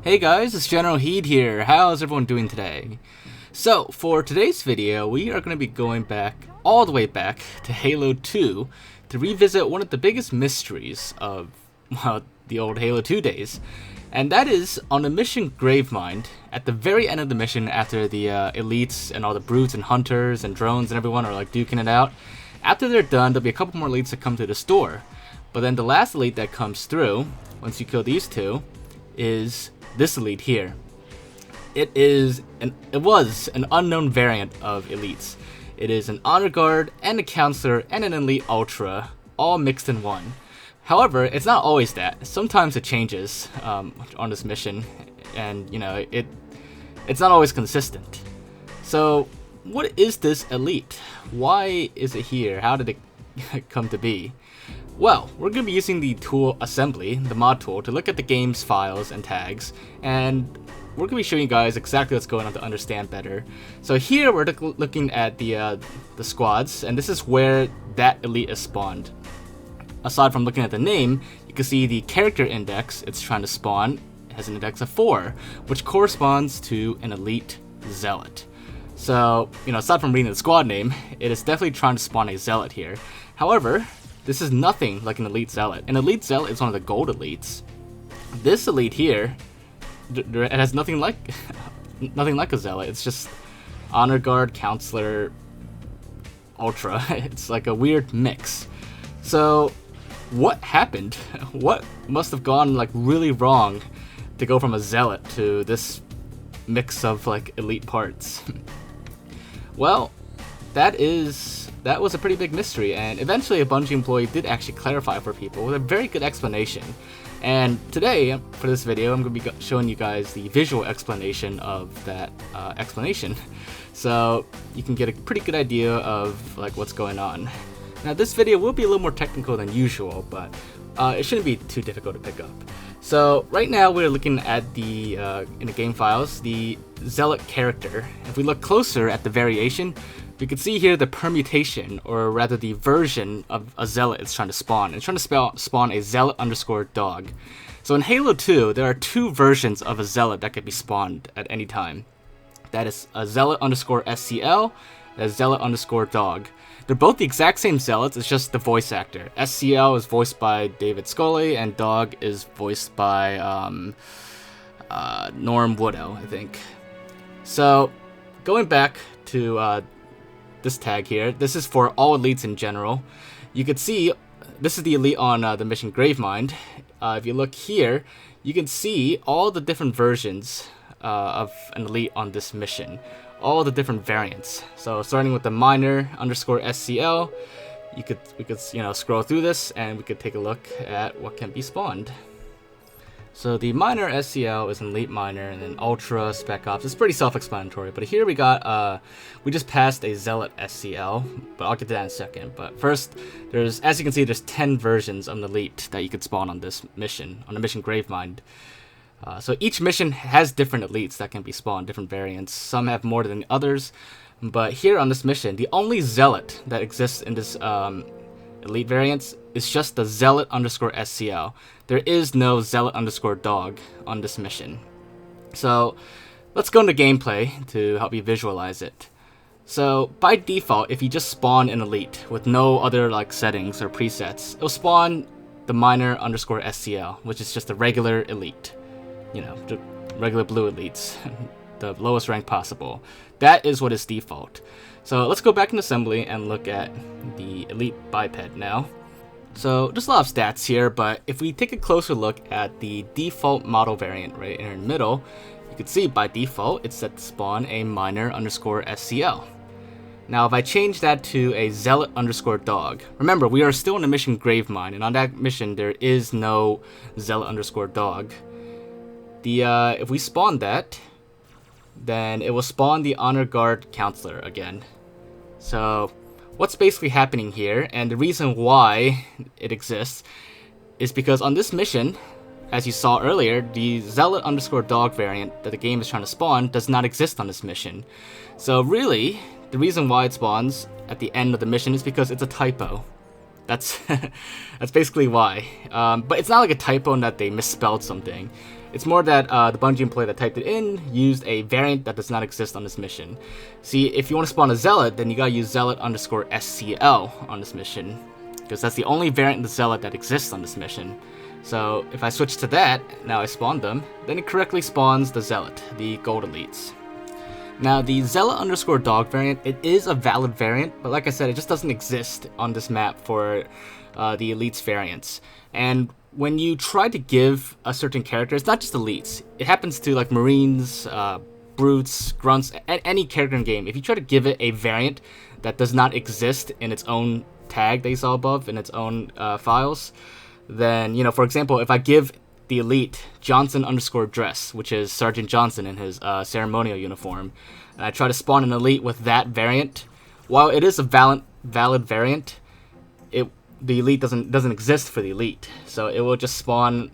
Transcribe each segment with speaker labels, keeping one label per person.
Speaker 1: Hey guys, it's Generalkidd here. How's everyone doing today? So, for today's video, we are going to be going back, all the way back, to Halo 2 to revisit one of the biggest mysteries of, well, the old Halo 2 days. And that is on the mission Gravemind, at the very end of the mission after the elites and all the brutes and hunters and drones and everyone are like duking it out. After they're done, there'll be a couple more elites that come to the store. But then the last elite that comes through, once you kill these two, is this elite here. It was an unknown variant of elites. It is an honor guard and a counselor and an elite ultra, all mixed in one. However, it's not always that. Sometimes it changes on this mission, and you know it's not always consistent. So, what is this elite? Why is it here? How did it come to be? Well, we're going to be using the tool assembly, the mod tool, to look at the game's files and tags, and we're going to be showing you guys exactly what's going on to understand better. So here we're looking at the squads, and this is where that elite is spawned. Aside from looking at the name, you can see the character index it's trying to spawn has an index of 4, which corresponds to an elite zealot. So, you know, aside from reading the squad name, it is definitely trying to spawn a zealot here. However, this is nothing like an elite zealot. An elite zealot is one of the gold elites. This elite here, it has nothing like a zealot. It's just honor guard, counselor, ultra. It's like a weird mix. So, what happened? What must have gone like really wrong to go from a zealot to this mix of like elite parts? Well, that was a pretty big mystery, and eventually a Bungie employee did actually clarify for people with a very good explanation. And today, for this video, I'm going to be showing you guys the visual explanation of that explanation, so you can get a pretty good idea of like what's going on. Now, this video will be a little more technical than usual, but it shouldn't be too difficult to pick up. So right now we're looking at the in the game files, the zealot character. If we look closer at the variation, we can see here the permutation, or rather the version of a zealot it's trying to spawn. It's trying to spawn a zealot underscore dog. So in Halo 2, there are two versions of a zealot that can be spawned at any time. That is a zealot underscore SCL and a zealot underscore dog. They're both the exact same zealots, it's just the voice actor. SCL is voiced by David Scully, and dog is voiced by Norm Woodell, I think. So, going back to this tag here, this is for all elites in general. You can see, this is the elite on the mission Gravemind. If you look here, you can see all the different versions of an elite on this mission. All the different variants. So starting with the minor underscore SCL, we could scroll through this and we could take a look at what can be spawned. So the minor SCL is an elite minor, and then ultra spec ops. It's pretty self-explanatory, but here we got we just passed a zealot SCL, but I'll get to that in a second. But first, as you can see, there's 10 versions of an elite that you could spawn on this mission, on the mission Gravemind. So each mission has different elites that can be spawned, different variants. Some have more than others, but here on this mission, the only zealot that exists in this elite variants is just the zealot underscore SCL. There is no zealot underscore dog on this mission. So let's go into gameplay to help you visualize it. So by default, if you just spawn an elite with no other like settings or presets, it'll spawn the minor underscore SCL, which is just a regular elite. You know, the regular blue elites, the lowest rank possible. That is what is default. So let's go back in assembly and look at the elite biped now. So just a lot of stats here, but if we take a closer look at the default model variant right in the middle, you can see by default it's set to spawn a minor underscore SCL. Now if I change that to a zealot underscore dog, remember we are still in the mission Gravemind, and on that mission there is no zealot underscore dog. If we spawn that, then it will spawn the honor guard counselor again. So what's basically happening here, and the reason why it exists, is because on this mission, as you saw earlier, the zealot underscore dog variant that the game is trying to spawn does not exist on this mission. So really, the reason why it spawns at the end of the mission is because it's a typo. That's basically why. But it's not like a typo in that they misspelled something. It's more that the Bungie employee that typed it in used a variant that does not exist on this mission. See, if you want to spawn a Zealot, then you gotta use Zealot_SCL on this mission, because that's the only variant in the Zealot that exists on this mission. So if I switch to that, now I spawned them, then it correctly spawns the Zealot, the Gold Elites. Now the Zealot_Dog variant, it is a valid variant, but like I said, it just doesn't exist on this map for the Elites variants. And when you try to give a certain character, it's not just Elites, it happens to like Marines, Brutes, Grunts, any character in the game. If you try to give it a variant that does not exist in its own tag that you saw above, in its own files, then, you know, for example, if I give the elite Johnson_dress, which is Sergeant Johnson in his ceremonial uniform, and I try to spawn an elite with that variant, while it is a valid variant, the elite doesn't exist for the elite, so it will just spawn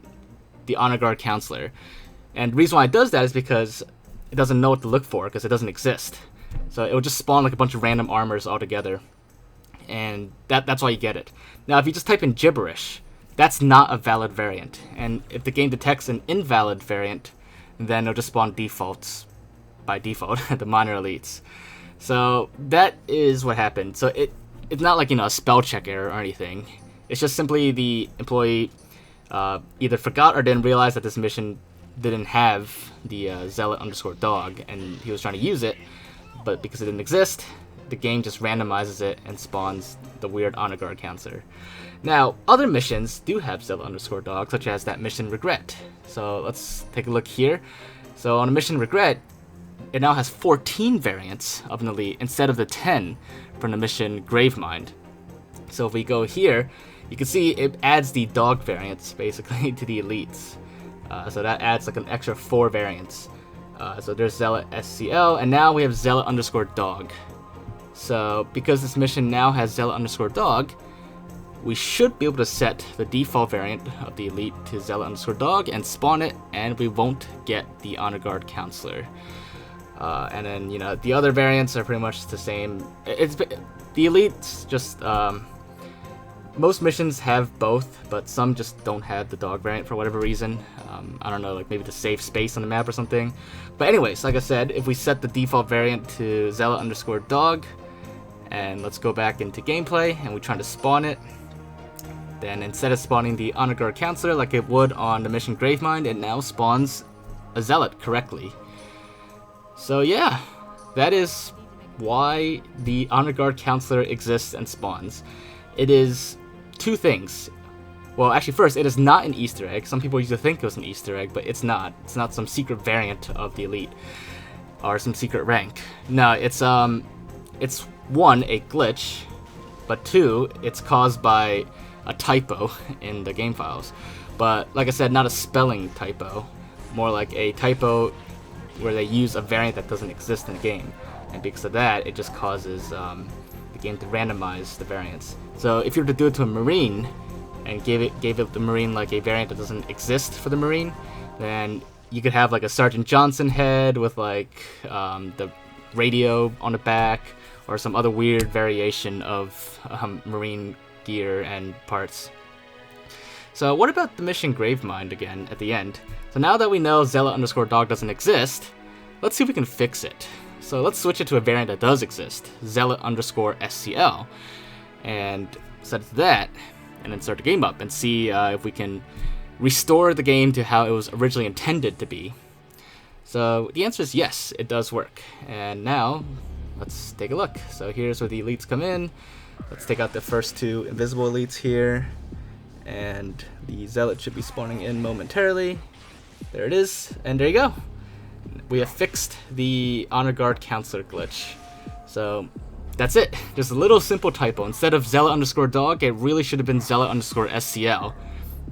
Speaker 1: the Honor Guard Councilor. And the reason why it does that is because it doesn't know what to look for, because it doesn't exist. So it will just spawn like a bunch of random armors all together, and that's why you get it. Now, if you just type in gibberish, that's not a valid variant, and if the game detects an invalid variant, then it'll just spawn defaults by default, the minor elites. So that is what happened. So it's not like, you know, a spell check error or anything. It's just simply the employee either forgot or didn't realize that this mission didn't have the Zealot_Dog, and he was trying to use it, but because it didn't exist, the game just randomizes it and spawns the weird Honor Guard Councilor. Now, other missions do have Zealot_Dog, such as that mission Regret. So let's take a look here. So on a mission Regret, it now has 14 variants of an elite instead of the 10 from the mission Gravemind. So if we go here, you can see it adds the dog variants basically to the elites. So that adds like an extra 4 variants. So there's Zealot SCL, and now we have Zealot_Dog. So because this mission now has Zealot_Dog, we should be able to set the default variant of the elite to Zealot_Dog and spawn it, and we won't get the Honor Guard Councilor. And then, you know, the other variants are pretty much the same. The elites just most missions have both, but some just don't have the dog variant for whatever reason. I don't know, like maybe to save space on the map or something. But anyways, like I said, if we set the default variant to Zealot_Dog, and let's go back into gameplay, and we try to spawn it, then instead of spawning the Honor Guard Councilor like it would on the mission Gravemind, it now spawns a Zealot correctly. So yeah, that is why the Honor Guard Councilor exists and spawns. It is 2 things. Well, actually, first, it is not an Easter egg. Some people used to think it was an Easter egg, but it's not. It's not some secret variant of the elite or some secret rank. No, it's 1, a glitch, but 2, it's caused by a typo in the game files. But like I said, not a spelling typo, more like a typo where they use a variant that doesn't exist in the game, and because of that, it just causes the game to randomize the variants. So if you were to do it to a Marine and gave it the Marine like a variant that doesn't exist for the Marine, then you could have like a Sergeant Johnson head with like the radio on the back, or some other weird variation of Marine gear and parts. So what about the mission Gravemind again at the end? So now that we know Zealot_Dog doesn't exist, let's see if we can fix it. So let's switch it to a variant that does exist, Zealot_SCL, and set it to that, and then start the game up and see if we can restore the game to how it was originally intended to be. So the answer is yes, it does work. And now, let's take a look. So here's where the elites come in. Let's take out the first 2 invisible elites here, and the Zealot should be spawning in momentarily. There it is, and there you go. We have fixed the Honor Guard Councilor glitch. So that's it. Just a little simple typo. Instead of Zealot_Dog, it really should have been Zealot_SCL.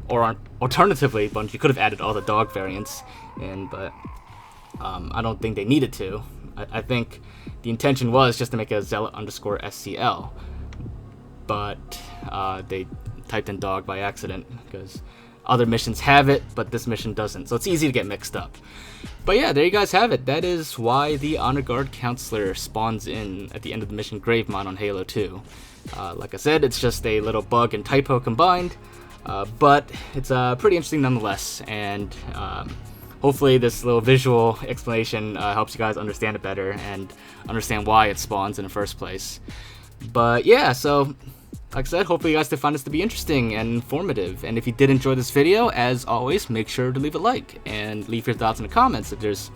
Speaker 1: Or alternatively, Bungie could have added all the dog variants in, but I don't think they needed to. I think the intention was just to make a Zealot_SCL, but they typed in dog by accident because other missions have it, but this mission doesn't, so it's easy to get mixed up. But yeah, there you guys have it. That is why the Honor Guard Councilor spawns in at the end of the mission Gravemind on Halo 2. Like I said, it's just a little bug and typo combined, but it's pretty interesting nonetheless, and hopefully this little visual explanation helps you guys understand it better and understand why it spawns in the first place. But yeah, so like I said, hopefully you guys did find this to be interesting and informative. And if you did enjoy this video, as always, make sure to leave a like and leave your thoughts in the comments. If there's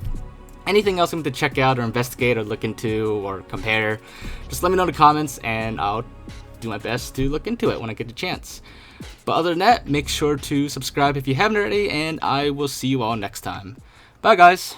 Speaker 1: anything else you want to check out or investigate or look into or compare, just let me know in the comments and I'll do my best to look into it when I get the chance. But other than that, make sure to subscribe if you haven't already, and I will see you all next time. Bye guys!